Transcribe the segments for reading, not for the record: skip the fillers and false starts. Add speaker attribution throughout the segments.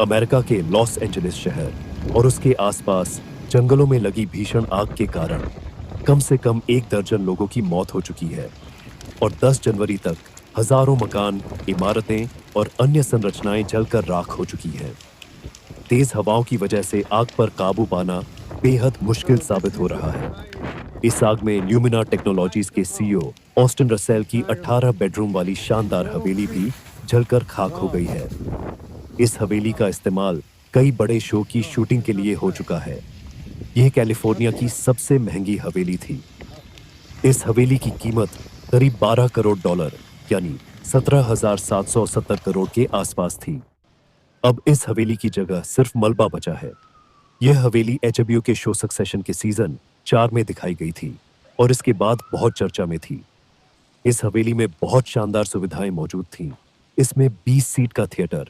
Speaker 1: America के Los Angeles शहर और उसके आसपास जंगलों में लगी भीषण आग के कारण कम से कम 1 दर्जन लोगों की मौत हो चुकी है और 10 जनवरी तक हजारों मकान, इमारतें और अन्य संरचनाएं जलकर राख हो चुकी हैं। तेज हवाओं की वजह से आग पर काबू पाना बेहद मुश्किल साबित हो रहा है। इस आग में ल्यूमिना टेक्नोलॉजीज के सीईओ ऑस्टिन रसेल की 18 बेडरूम वाली शानदार हवेली भी जलकर खाक हो गई है। इस हवेली का इस्तेमाल कई बड़े शो की शूटिंग के लिए हो चुका है। यह कैलिफोर्निया की सबसे महंगी हवेली थी। इस हवेली की कीमत करीब 12 करोड़ डॉलर यानी 17,770 करोड़ के आसपास थी। अब इस हवेली की जगह सिर्फ मलबा बचा है। यह हवेली एचबीओ के शो सक्सेशन के सीजन 4 में दिखाई गई थी और इसके बाद बहुत चर्चा में थी। इस हवेली में बहुत शानदार सुविधाएं मौजूद थीं। इसमें 20 सीट का थिएटर,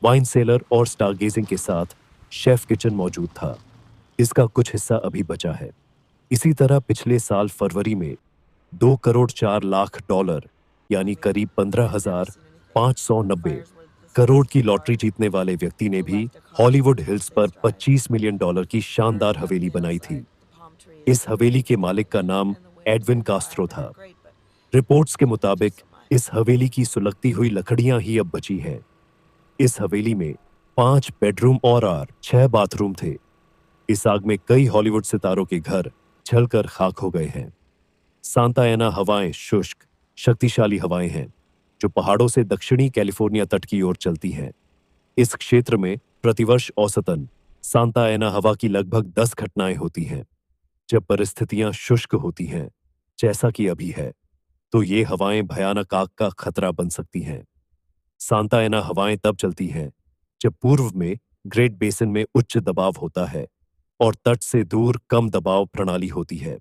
Speaker 1: वाइन सेलर और स्टारगेजिंग के साथ शेफ किचन मौजूद था। इसका कुछ हिस्सा अभी बचा है। इसी तरह पिछले साल फरवरी में 2 करोड़ 4 लाख डॉलर यानी करीब 15,590 करोड़ की लॉटरी जीतने वाले व्यक्ति ने भी हॉलीवुड हिल्स पर 25 मिलियन डॉलर की शानदार हवेली बनाई थी। इस हवेली के मालिक का नाम एडविन कास्त्रो था। रिपोर्ट्स के मुताबिक इस हवेली की सुलगती हुई लकड़ियां ही अब बची हैं। इस हवेली में 5 बेडरूम और 6 बाथरूम थे। इस आग में कई हॉलीवुड सितारों के घर जलकर खाक हो गए हैं। सांता एना हवाएं शुष्क, शक्तिशाली हवाएं हैं जो पहाड़ों से दक्षिणी कैलिफोर्निया तट की ओर चलती हैं। इस क्षेत्र में प्रतिवर्ष औसतन सांता एना हवा की लगभग 10 घटनाएं होती हैं। जब परिस्थितियां शुष्क होती हैं, जैसा कि अभी है, तो ये हवाएं भयानक आग का खतरा बन सकती हैं। सांता एना हवाएं तब चलती हैं जब पूर्व में ग्रेट बेसिन में उच्च दबाव होता है और तट से दूर कम दबाव प्रणाली होती है।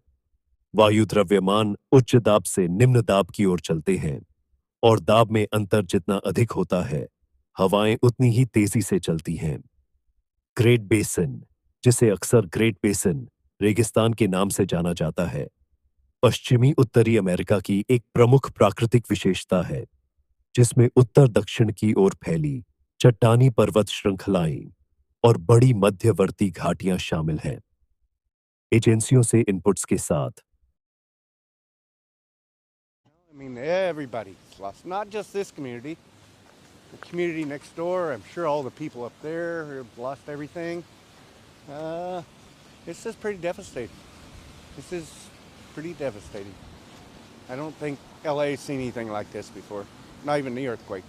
Speaker 1: वायु द्रव्यमान उच्च दाब से निम्न दाब की ओर चलते हैं और दाब में अंतर जितना अधिक होता है, हवाएं उतनी ही तेजी से चलती हैं। ग्रेट बेसिन, जिसे अक्सर ग्रेट बेसिन रेगिस्तान के नाम से जाना जाता है, पश्चिमी उत्तरी अमेरिका की एक प्रमुख प्राकृतिक विशेषता है जिसमें उत्तर दक्षिण की ओर फैली चट्टानी पर्वत श्रृंखलाएं और बड़ी मध्यवर्ती घाटियां शामिल हैं। एजेंसियों से इनपुट्स के साथ
Speaker 2: I mean, everybody's lost, not just this community. The community next door, I'm sure all the people up there have lost everything. It's just pretty devastating. This is pretty devastating. I don't think LA's seen anything like this before, not even the earthquake.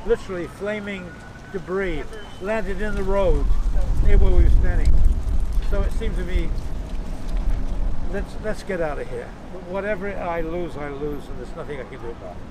Speaker 3: Literally flaming debris landed in the road near where we were standing. So it seemed to me, let's get out of here. Whatever I lose, and there's nothing I can do about it.